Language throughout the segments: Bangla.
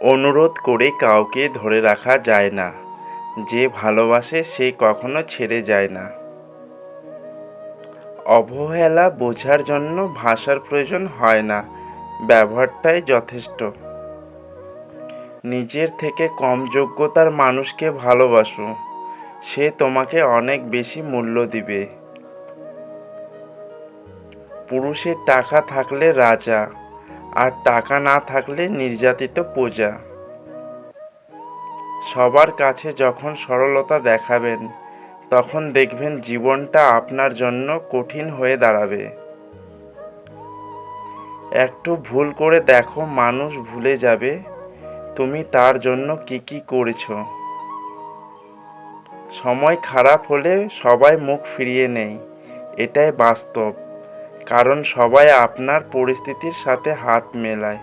অনুরোধ করে কাউকে ধরে রাখা যায় না। যে ভালোবাসে সে কখনো ছেড়ে যায় না। অবহেলা বোঝার জন্য ভাষার প্রয়োজন হয় না, ব্যবহারটাই যথেষ্ট। নিজের থেকে কম যোগ্যতার মানুষকে ভালোবাসো, সে তোমাকে অনেক বেশি মূল্য দিবে। পুরুষের টাকা থাকলে রাজা, আর টাকা না থাকলে নির্যাতিত প্রজা। সবার কাছে যখন সরলতা দেখাবেন, তখন দেখবেন জীবনটা আপনার জন্য কঠিন হয়ে দাঁড়াবে। একটু ভুল করে দেখো, মানুষ ভুলে যাবে তুমি তার জন্য কি কি করেছো। সময় খারাপ হলে সবাই মুখ ফিরিয়ে নেয়, এটাই বাস্তব। কারণ সবাই আপনার পরিস্থিতির সাথে হাত মেলায়।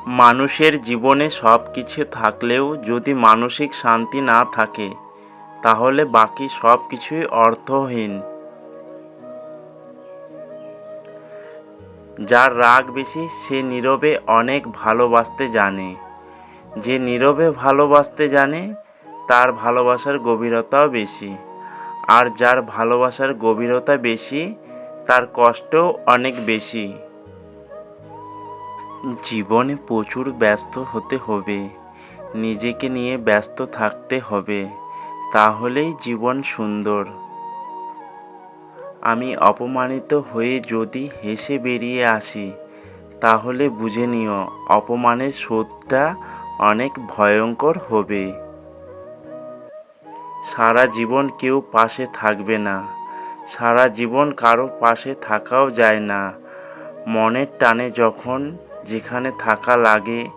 মানুষের জীবনে সব কিছু থাকলেও যদি মানসিক শান্তি না থাকে, তাহলে বাকি সব কিছুই অর্থহীন। যার রাগ বেশি সে নীরবে অনেক ভালোবাসতে জানে। যে নীরবে ভালোবাসতে জানে তার ভালোবাসার গভীরতাও বেশি। আর যার ভালোবাসার গভীরতা বেশি তার কষ্টও অনেক বেশি। জীবনে প্রচুর ব্যস্ত হতে হবে, নিজেকে নিয়ে ব্যস্ত থাকতে হবে, তাহলেই জীবন সুন্দর। আমি অপমানিত হয়ে যদি হেসে বেরিয়ে আসি, তাহলে বুঝে নিও অপমানের শোধটা অনেক ভয়ঙ্কর হবে। সারা জীবন কেউ পাশে থাকবে না, সারা জীবন কারো পাশে থাকাও যায় না। মনের টানে যখন যেখানে থাকা লাগে,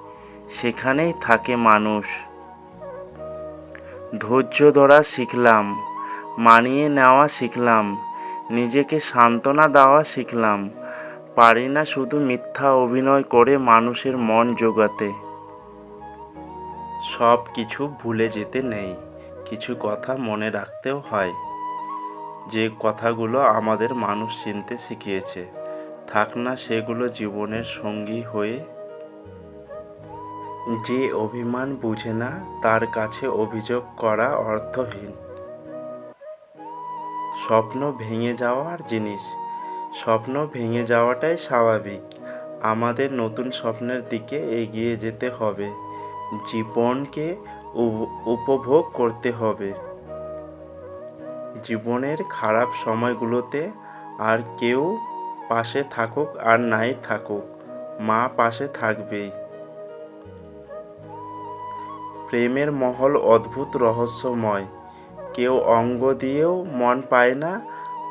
সেখানেই থাকে মানুষ। ধৈর্য ধরা শিখলাম, মানিয়ে নেওয়া শিখলাম, নিজেকে সান্ত্বনা দেওয়া শিখলাম। পারি না শুধু মিথ্যা অভিনয় করে মানুষের মন জোগাতে। সব কিছু ভুলে যেতে নেই, কিছু কথা মনে রাখতেও হয়। যে কথাগুলো আমাদের মানুষ চিনতে শিখিয়েছে, থাক না সেগুলো জীবনের সঙ্গী হয়ে। যে অভিমান বুঝে না তার কাছে অভিযোগ করা অর্থহীন। স্বপ্ন ভেঙে যাওয়ার জিনিস, স্বপ্ন ভেঙে যাওয়াটাই স্বাভাবিক। আমাদের নতুন স্বপ্নের দিকে এগিয়ে যেতে হবে, জীবনকে উপভোগ করতে হবে। জীবনের খারাপ সময়গুলোতে আর কেউ পাশে থাকুক আর নাই থাকুক, মা পাশে থাকবেই। প্রেমের মহল অদ্ভুত রহস্যময়। কেউ অঙ্গ দিয়েও মন পায় না,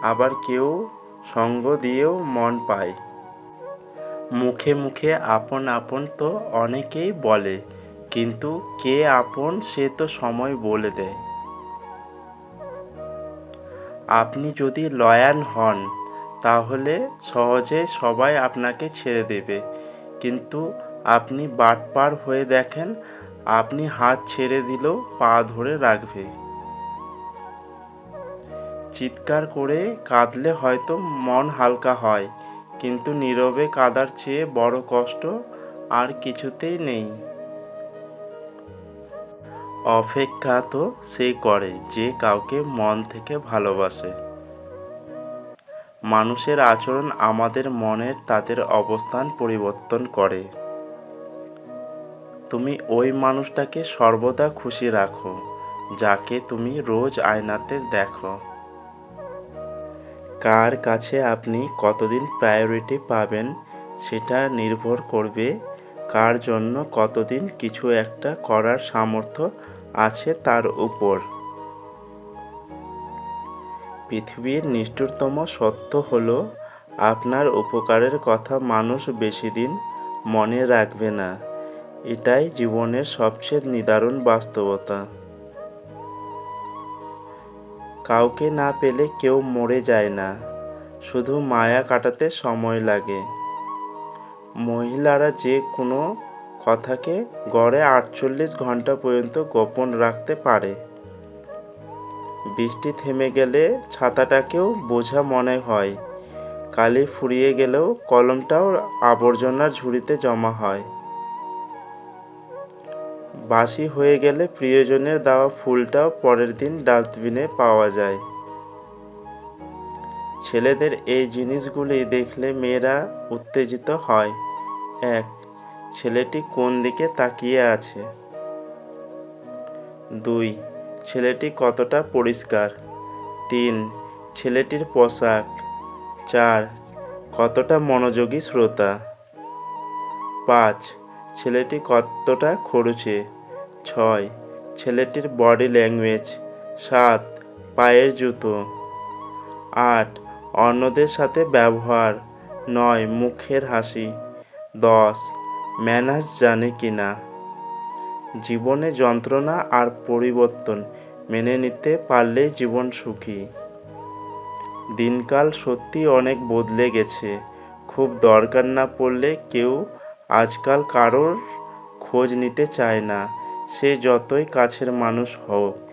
আবার কেউ সঙ্গ দিয়েও মন পায়। মুখে মুখে আপন আপন তো অনেকেই বলে, কিন্তু কে আপন সে তো সময় বলে দেয়। আপনি যদি লয়াল হন, তাহলে সহজে সবাই আপনাকে ছেড়ে দেবে। কিন্তু আপনি বাটপার হয়ে দেখেন, আপনি হাত ছেড়ে দিলেও পা ধরে রাখবে। চিৎকার করে কাঁদলে হয়তো মন হালকা হয়, কিন্তু নীরবে কাঁদার চেয়ে বড় কষ্ট আর কিছুতেই নেই। অপেক্ষা তো সে করে যে কাউকে মন থেকে ভালোবাসে। মানুষের আচরণ আমাদের মনের তাদের অবস্থান পরিবর্তন করে। তুমি ওই মানুষটাকে সর্বদা খুশি রাখো, যাকে তুমি রোজ আয়নাতে দেখো। কার কাছে আপনি কতদিন প্রায়োরিটি পাবেন, সেটা নির্ভর করবে কার জন্য কতদিন কিছু একটা করার সামর্থ্য আছে তার উপর। পৃথিবীর নিষ্ঠুরতম সত্য হলো, আপনার উপকারের কথা মানুষ বেশিদিন মনে রাখবে না। এটাই জীবনের সবচেয়ে নিদারুণ বাস্তবতা। কাউকে না পেলে কেউ মরে যায় না, শুধু মায়া কাটাতে সময় লাগে। মহিলারা যে কোনো কথাকে গড়ে 48 ঘন্টা পর্যন্ত গোপন রাখতে পারে। বৃষ্টি থেমে গেলে ছাতাটাকেও বোঝা মনে হয়, কালি ফুরিয়ে গেলেও কলমটাও আবর্জনার ঝুড়িতে জমা হয়। বাসি হয়ে গেলে প্রিয়জনের দেওয়া ফুলটাও পরের দিন ডাস্টবিনে পাওয়া যায়। ছেলেদের এই জিনিসগুলি দেখলে মেয়েরা উত্তেজিত হয়। ১. ছেলেটি কোন দিকে তাকিয়ে আছে? ২. ছেলেটি কতটা পরিষ্কার? ৩. ছেলেটির পোশাক। ৪. কতটা মনোযোগী শ্রোতা? ৫. ছেলেটি কতটা খরুচে? ৬. ছেলেটির বডি ল্যাঙ্গুয়েজ। ৭. পায়ের জুতো। ৮. অন্যদের সাথে ব্যবহার। ৯. মুখের হাসি। ১০. ম্যানার্স জানে কিনা। জীবনে যন্ত্রণা আর পরিবর্তন মেনে নিতে পারলেই জীবন সুখী। দিনকাল সত্যি অনেক বদলে গেছে। খুব দরকার না পড়লে কেউ আজকাল কারোর খোঁজ নিতে চায় না, সে যতই কাছের মানুষ হোক।